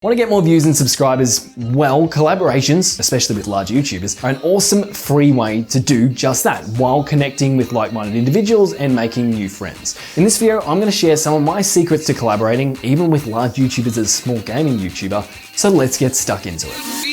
Want to get more views and subscribers? Well, collaborations, especially with large YouTubers, are an awesome free way to do just that while connecting with like-minded individuals and making new friends. In this video, I'm going to share some of my secrets to collaborating, even with large YouTubers as a small gaming YouTuber. So let's get stuck into it.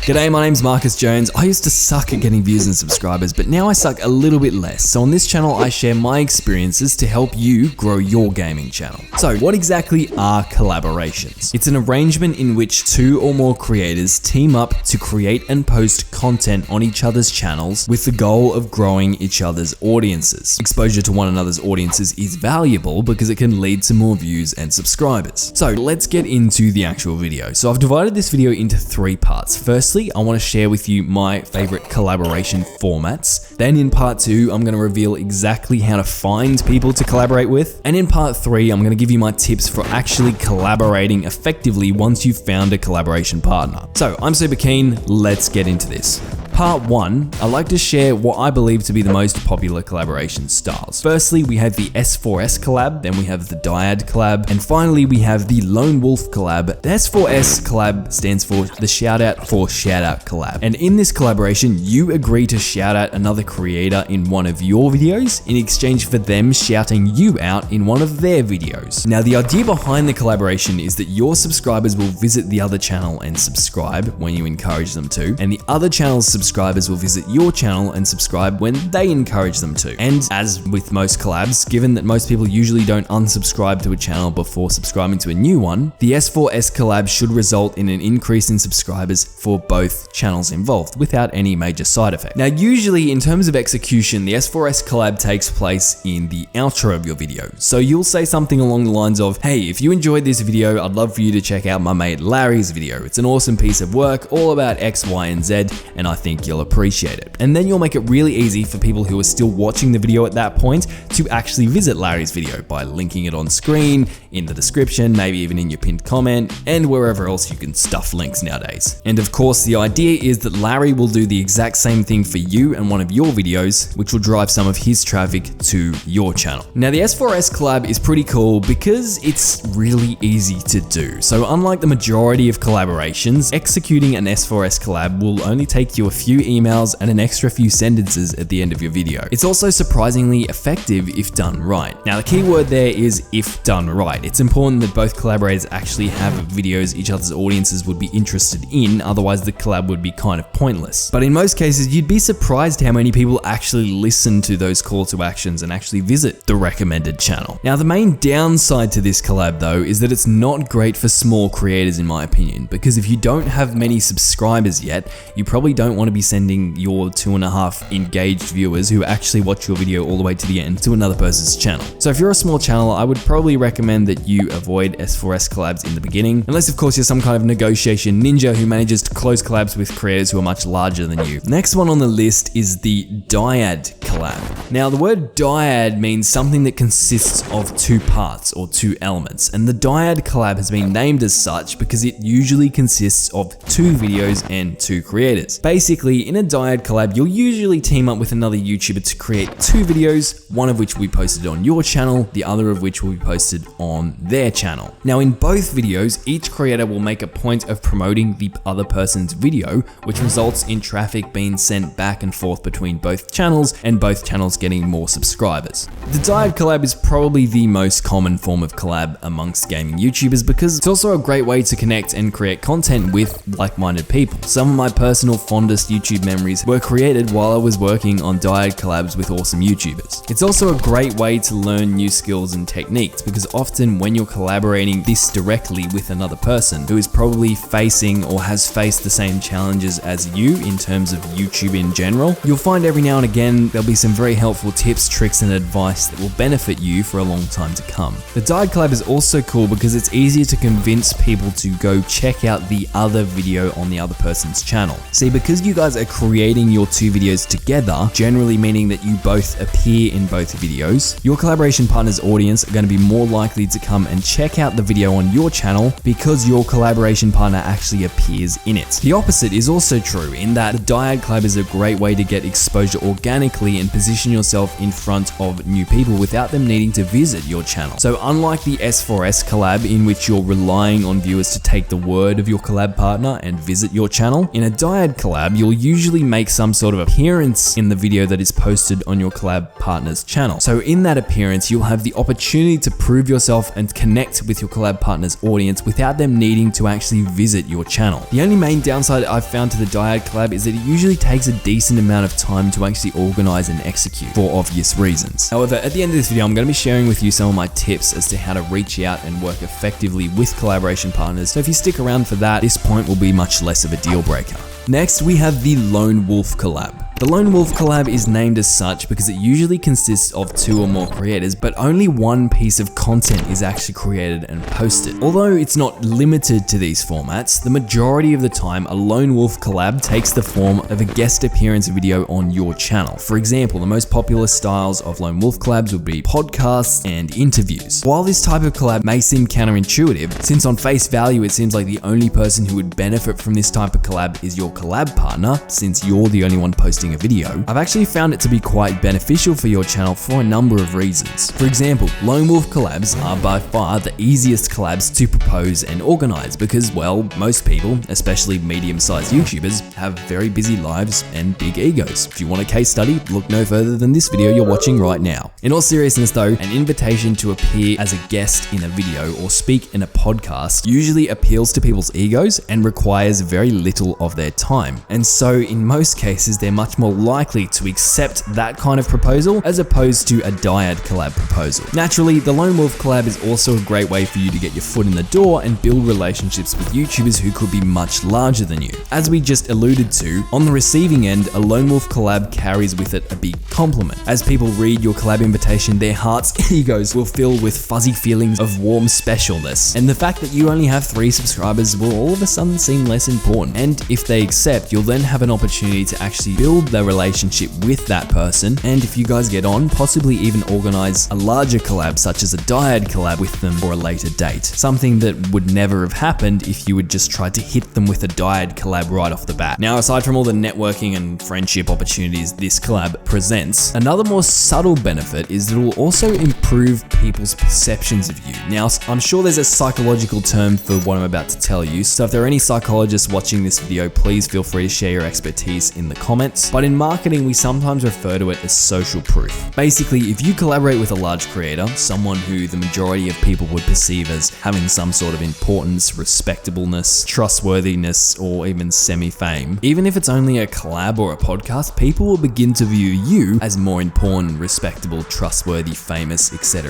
G'day, my name's Marcus Jones. I used to suck at getting views and subscribers, but now I suck a little bit less. So on this channel, I share my experiences to help you grow your gaming channel. So what exactly are collaborations? It's an arrangement in which two or more creators team up to create and post content on each other's channels with the goal of growing each other's audiences. Exposure to one another's audiences is valuable because it can lead to more views and subscribers. So let's get into the actual video. So I've divided this video into 3 parts. Firstly, I want to share with you my favorite collaboration formats. Then in part 2, I'm going to reveal exactly how to find people to collaborate with. And in part 3, I'm going to give you my tips for actually collaborating effectively once you've found a collaboration partner. So I'm super keen, let's get into this. Part 1, I like to share what I believe to be the most popular collaboration styles. Firstly, we have the S4S collab, then we have the Dyad collab, and finally we have the Lone Wolf collab. The S4S collab stands for the Shoutout for Shoutout collab. And in this collaboration, you agree to shout out another creator in one of your videos in exchange for them shouting you out in one of their videos. Now, the idea behind the collaboration is that your subscribers will visit the other channel and subscribe when you encourage them to, and the other channel's subscribers will visit your channel and subscribe when they encourage them to. And as with most collabs, given that most people usually don't unsubscribe to a channel before subscribing to a new one, the S4S collab should result in an increase in subscribers for both channels involved without any major side effect. Now, usually in terms of execution, the S4S collab takes place in the outro of your video. So you'll say something along the lines of, hey, if you enjoyed this video, I'd love for you to check out my mate Larry's video. It's an awesome piece of work all about X, Y, and Z, and I think you'll appreciate it. And then you'll make it really easy for people who are still watching the video at that point to actually visit Larry's video by linking it on screen, in the description, maybe even in your pinned comment, and wherever else you can stuff links nowadays. And of course, the idea is that Larry will do the exact same thing for you and one of your videos, which will drive some of his traffic to your channel. Now, the S4S collab is pretty cool because it's really easy to do. So unlike the majority of collaborations, executing an S4S collab will only take you a few emails and an extra few sentences at the end of your video. It's also surprisingly effective if done right. Now, the key word there is if done right. It's important that both collaborators actually have videos each other's audiences would be interested in, otherwise the collab would be kind of pointless. But in most cases, you'd be surprised how many people actually listen to those call to actions and actually visit the recommended channel. Now, the main downside to this collab though is that it's not great for small creators in my opinion, because if you don't have many subscribers yet, you probably don't want to be sending your 2.5 engaged viewers who actually watch your video all the way to the end to another person's channel. So if you're a small channel, I would probably recommend that you avoid S4S collabs in the beginning, unless of course you're some kind of negotiation ninja who manages to close collabs with creators who are much larger than you. Next one on the list is the Dyad collab. Now, the word dyad means something that consists of 2 parts or 2 elements, and the Dyad collab has been named as such because it usually consists of 2 videos and 2 creators. Basically, in a Dyad collab, you'll usually team up with another YouTuber to create 2 videos, one of which will be posted on your channel, the other of which will be posted on their channel. Now, in both videos, each creator will make a point of promoting the other person's video, which results in traffic being sent back and forth between both channels and both channels getting more subscribers. The Dyad collab is probably the most common form of collab amongst gaming YouTubers because it's also a great way to connect and create content with like-minded people. Some of my personal fondest YouTube memories were created while I was working on Dyad collabs with awesome YouTubers. It's also a great way to learn new skills and techniques because often when you're collaborating this directly with another person who is probably facing or has faced the same challenges as you in terms of YouTube in general, you'll find every now and again there'll be some very helpful tips, tricks, and advice that will benefit you for a long time to come. The Dyad collab is also cool because it's easier to convince people to go check out the other video on the other person's channel. See, because you guys are creating your two videos together, generally meaning that you both appear in both videos, your collaboration partner's audience are going to be more likely to come and check out the video on your channel because your collaboration partner actually appears in it. The opposite is also true in that the dyad collab is a great way to get exposure organically and position yourself in front of new people without them needing to visit your channel. So unlike the S4S collab in which you're relying on viewers to take the word of your collab partner and visit your channel, in a dyad collab you'll usually make some sort of appearance in the video that is posted on your collab partner's channel. So in that appearance you'll have the opportunity to prove yourself and connect with your collab partner's audience without them needing to actually visit your channel. The only main downside I've found to the dyad collab is that it usually takes a decent amount of time to actually organize and execute for obvious reasons. However, at the end of this video I'm going to be sharing with you some of my tips as to how to reach out and work effectively with collaboration partners, so if you stick around for that, this point will be much less of a deal breaker. Next, we have the Lone Wolf collab. The Lone Wolf collab is named as such because it usually consists of 2 or more creators, but only one piece of content is actually created and posted. Although it's not limited to these formats, the majority of the time a Lone Wolf collab takes the form of a guest appearance video on your channel. For example, the most popular styles of Lone Wolf collabs would be podcasts and interviews. While this type of collab may seem counterintuitive, since on face value it seems like the only person who would benefit from this type of collab is your collab partner, since you're the only one posting a video, I've actually found it to be quite beneficial for your channel for a number of reasons. For example, Lone Wolf collabs are by far the easiest collabs to propose and organize because, well, most people, especially medium-sized YouTubers, have very busy lives and big egos. If you want a case study, look no further than this video you're watching right now. In all seriousness though, an invitation to appear as a guest in a video or speak in a podcast usually appeals to people's egos and requires very little of their time. And so in most cases, they're much more likely to accept that kind of proposal as opposed to a dyad collab proposal. Naturally, the Lone Wolf collab is also a great way for you to get your foot in the door and build relationships with YouTubers who could be much larger than you. As we just alluded to, on the receiving end, a Lone Wolf collab carries with it a big compliment. As people read your collab invitation, their hearts' egos will fill with fuzzy feelings of warm specialness, and the fact that you only have 3 subscribers will all of a sudden seem less important. And if they accept, you'll then have an opportunity to actually build the relationship with that person, and if you guys get on, possibly even organize a larger collab such as a dyad collab with them for a later date. Something that would never have happened if you had just tried to hit them with a dyad collab right off the bat. Now, aside from all the networking and friendship opportunities this collab presents, another more subtle benefit is that it will also improve people's perceptions of you. Now, I'm sure there's a psychological term for what I'm about to tell you, so if there are any psychologists watching this video, please feel free to share your expertise in the comments. But in marketing, we sometimes refer to it as social proof. Basically, if you collaborate with a large creator, someone who the majority of people would perceive as having some sort of importance, respectableness, trustworthiness, or even semi-fame, even if it's only a collab or a podcast, people will begin to view you as more important, respectable, trustworthy, famous, etc.,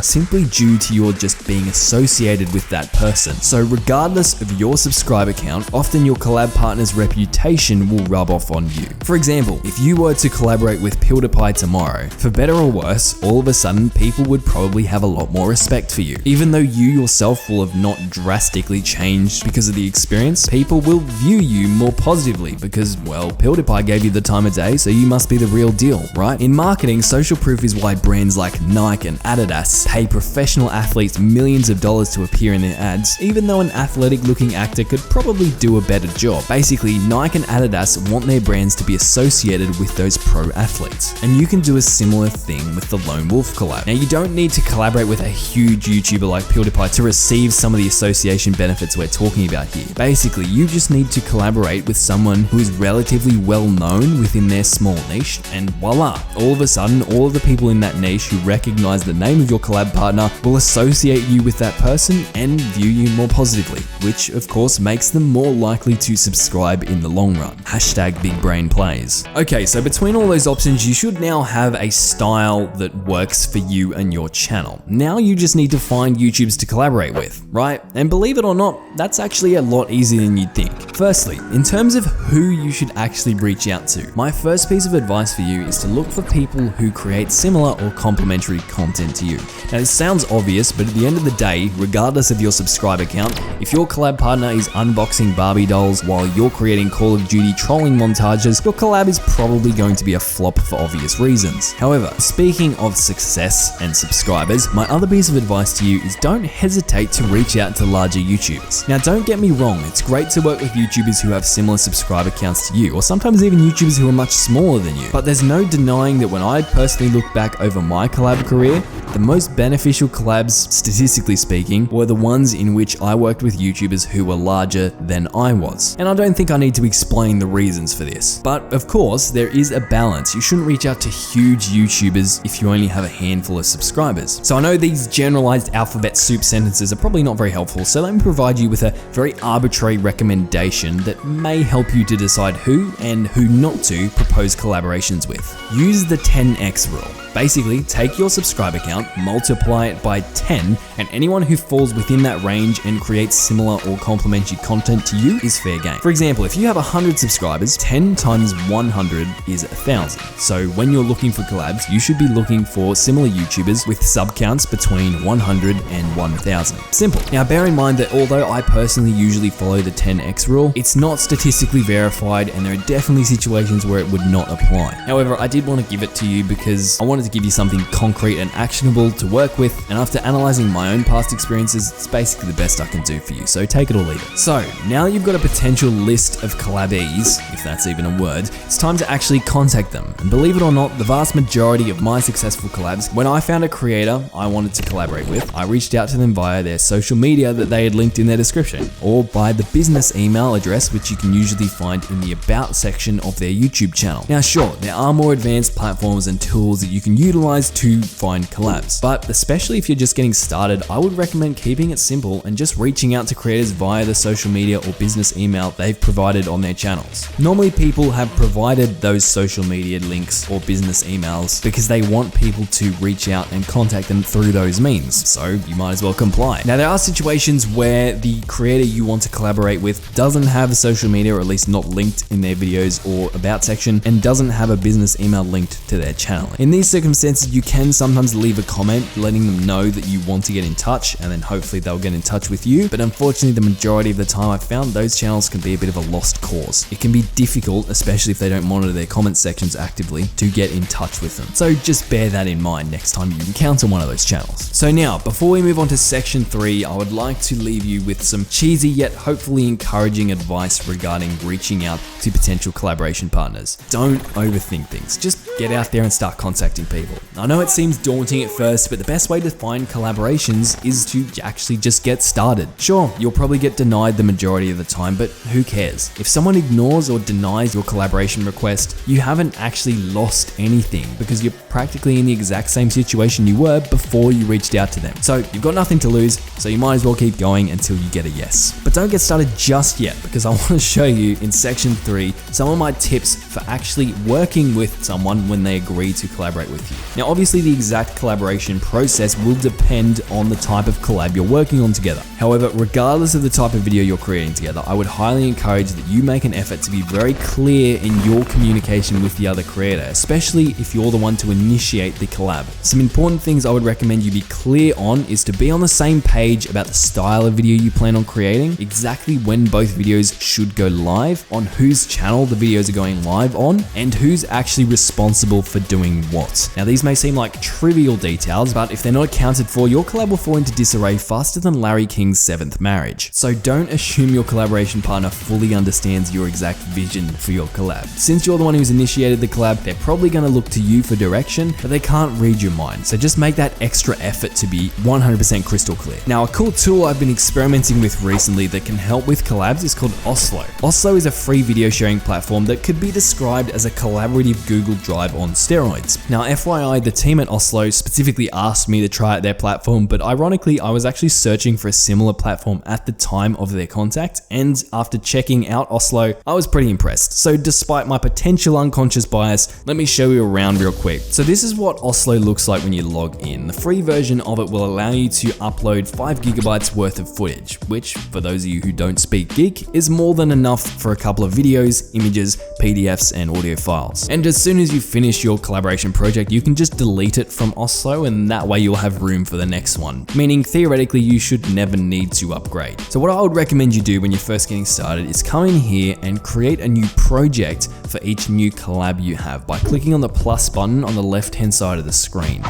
simply due to your just being associated with that person. So regardless of your subscriber count, often your collab partner's reputation will rub off on you. For example, if you were to collaborate with PewDiePie tomorrow, for better or worse, all of a sudden people would probably have a lot more respect for you. Even though you yourself will have not drastically changed because of the experience, people will view you more positively because, well, PewDiePie gave you the time of day, so you must be the real deal, right? In marketing, social proof is why brands like Nike and Adidas pay professional athletes millions of dollars to appear in their ads, even though an athletic-looking actor could probably do a better job. Basically, Nike and Adidas want their brands to be associated with those pro athletes. And you can do a similar thing with the Lone Wolf collab. Now, you don't need to collaborate with a huge YouTuber like PewDiePie to receive some of the association benefits we're talking about here. Basically, you just need to collaborate with someone who is relatively well known within their small niche, and voila, all of a sudden, all of the people in that niche who recognize the name of your collab partner will associate you with that person and view you more positively, which of course makes them more likely to subscribe in the long run. Hashtag big brain plays. Okay, so between all those options, you should now have a style that works for you and your channel. Now you just need to find YouTubers to collaborate with, right? And believe it or not, that's actually a lot easier than you'd think. Firstly, in terms of who you should actually reach out to, my first piece of advice for you is to look for people who create similar or complementary content to you. Now, this sounds obvious, but at the end of the day, regardless of your subscriber count, if your collab partner is unboxing Barbie dolls while you're creating Call of Duty trolling montages, your collab is probably going to be a flop for obvious reasons. However, speaking of success and subscribers, my other piece of advice to you is don't hesitate to reach out to larger YouTubers. Now, don't get me wrong, it's great to work with YouTubers who have similar subscriber counts to you, or sometimes even YouTubers who are much smaller than you. But there's no denying that when I personally look back over my collab career, the most beneficial collabs, statistically speaking, were the ones in which I worked with YouTubers who were larger than I was. And I don't think I need to explain the reasons for this. But of course, there is a balance. You shouldn't reach out to huge YouTubers if you only have a handful of subscribers. So I know these generalized alphabet soup sentences are probably not very helpful, so let me provide you with a very arbitrary recommendation that may help you to decide who and who not to propose collaborations with. Use the 10x rule. Basically, take your subscriber count, multiply it by 10, and anyone who falls within that range and creates similar or complementary content to you is fair game. For example, if you have 100 subscribers, 10 times 100 is 1,000. So when you're looking for collabs, you should be looking for similar YouTubers with sub counts between 100 and 1,000. Simple. Now, bear in mind that although I personally usually follow the 10x rule, it's not statistically verified and there are definitely situations where it would not apply. However, I did want to give it to you because I wanted to give you something concrete and actionable to work with, and after analyzing my own past experiences, it's basically the best I can do for you, so take it or leave it. So, now that you've got a potential list of collabees, if that's even a word, it's time to actually contact them. And believe it or not, the vast majority of my successful collabs, when I found a creator I wanted to collaborate with, I reached out to them via their social media that they had linked in their description, or by the business email address, which you can usually find in the About section of their YouTube channel. Now sure, there are more advanced platforms and tools that you can utilize to find collabs, but especially if you're just getting started, I would recommend keeping it simple and just reaching out to creators via the social media or business email they've provided on their channels. Normally people have provided those social media links or business emails because they want people to reach out and contact them through those means, so you might as well comply. Now there are situations where the creator you want to collaborate with doesn't have a social media, or at least not linked in their videos or About section, and doesn't have a business email linked to their channel. In these circumstances, you can sometimes leave a comment letting them know that you want to get in touch, and then hopefully they'll get in touch with you. But unfortunately, the majority of the time I've found those channels can be a bit of a lost cause. It can be difficult, especially if they don't monitor their comment sections actively, to get in touch with them. So just bear that in mind next time you encounter one of those channels. So now, before we move on to section 3, I would like to leave you with some cheesy yet hopefully encouraging advice regarding reaching out to potential collaboration partners. Don't overthink things. Just get out there and start contacting people. I know it seems daunting at first, but the best way to find collaborations is to actually just get started. Sure, you'll probably get denied the majority of the time, but who cares? If someone ignores or denies your collaboration request, you haven't actually lost anything because you're practically in the exact same situation you were before you reached out to them. So you've got nothing to lose, so you might as well keep going until you get a yes. But don't get started just yet, because I want to show you in section 3 some of my tips for actually working with someone when they agree to collaborate with you. Now obviously the exact collaboration process will depend on the type of collab you're working on together. However, regardless of the type of video you're creating together, I would highly encourage that you make an effort to be very clear in your communication with the other creator, especially if you're the one to initiate the collab. Some important things I would recommend you be clear on is to be on the same page about the style of video you plan on creating, exactly when both videos should go live, on whose channel the videos are going live on, and who's actually responsible for doing what. Now these may seem like trivial details, but if they're not accounted for, your collab will fall into disarray faster than Larry King's 7th marriage. So don't assume your collaboration partner fully understands your exact vision for your collab. Since you're the one who's initiated the collab, they're probably going to look to you for direction, but they can't read your mind. So just make that extra effort to be 100% crystal clear. Now a cool tool I've been experimenting with recently that can help with collabs is called Oslo. Oslo is a free video sharing platform that could be described as a collaborative Google Drive on steroids. Now FYI, the team at Oslo specifically asked me to try out their platform, but ironically I was actually searching for a similar platform at the time of their contact, and after checking out Oslo, I was pretty impressed. So despite my potential unconscious bias, let me show you around real quick. So this is what Oslo looks like when you log in. The free version of it will allow you to upload 5 gigabytes worth of footage, which for those of you who don't speak geek is more than enough for a couple of videos, images, PDFs, and audio files. And as soon as you finish your collaboration project, you can just delete it from Oslo, and that way you'll have room for the next one. Meaning theoretically you should never need to upgrade. So what I would recommend you do when you're first getting started is come in here and create a new project for each new collab you have by clicking on the plus button on the left hand side of the screen.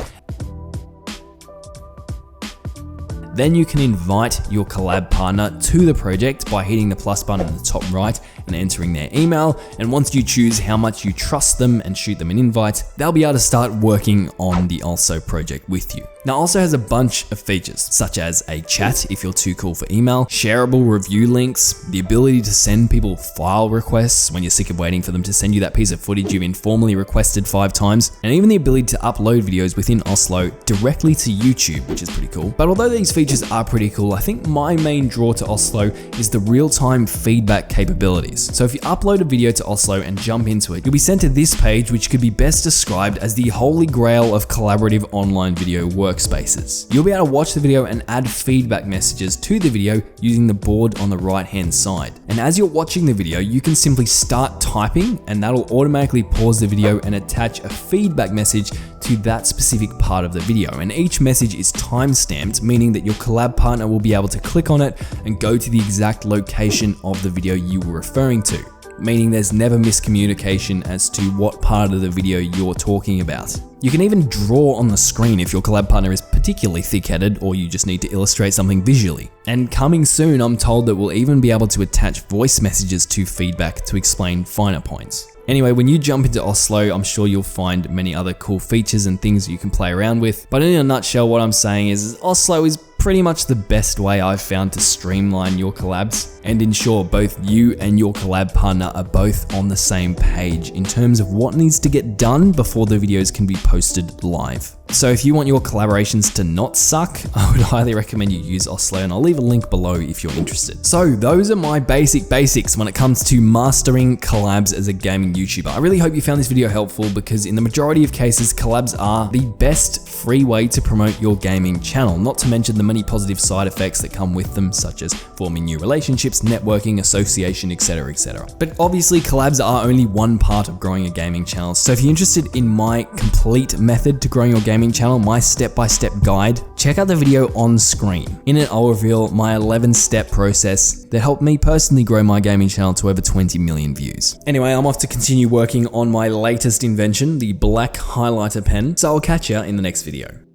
Then you can invite your collab partner to the project by hitting the plus button in the top right and entering their email. And once you choose how much you trust them and shoot them an invite, they'll be able to start working on the Also project with you. Now, Also has a bunch of features, such as a chat if you're too cool for email, shareable review links, the ability to send people file requests when you're sick of waiting for them to send you that piece of footage you've informally requested 5 times, and even the ability to upload videos within Oslo directly to YouTube, which is pretty cool. But although these features are pretty cool, I think my main draw to Oslo is the real-time feedback capabilities. So if you upload a video to Oslo and jump into it, you'll be sent to this page, which could be best described as the holy grail of collaborative online video workspaces. You'll be able to watch the video and add feedback messages to the video using the board on the right-hand side. And as you're watching the video, you can simply start typing and that'll automatically pause the video and attach a feedback message to that specific part of the video. And each message is time-stamped, meaning that your collab partner will be able to click on it and go to the exact location of the video you were referring to, meaning there's never miscommunication as to what part of the video you're talking about. You can even draw on the screen if your collab partner is particularly thick-headed or you just need to illustrate something visually. And coming soon, I'm told that we'll even be able to attach voice messages to feedback to explain finer points. Anyway, when you jump into Oslo, I'm sure you'll find many other cool features and things you can play around with. But in a nutshell, what I'm saying is Oslo is pretty much the best way I've found to streamline your collabs and ensure both you and your collab partner are both on the same page in terms of what needs to get done before the videos can be posted live. So if you want your collaborations to not suck, I would highly recommend you use Oslo, and I'll leave a link below if you're interested. So those are my basics when it comes to mastering collabs as a gaming YouTuber. I really hope you found this video helpful because in the majority of cases, collabs are the best free way to promote your gaming channel, not to mention the many positive side effects that come with them, such as forming new relationships, networking, association, etc, etc. But obviously collabs are only one part of growing a gaming channel. So if you're interested in my complete method to growing your gaming channel, my step-by-step guide, check out the video on screen. In it, I'll reveal my 11-step process that helped me personally grow my gaming channel to over 20 million views. Anyway, I'm off to continue working on my latest invention, the black highlighter pen, so I'll catch you in the next video.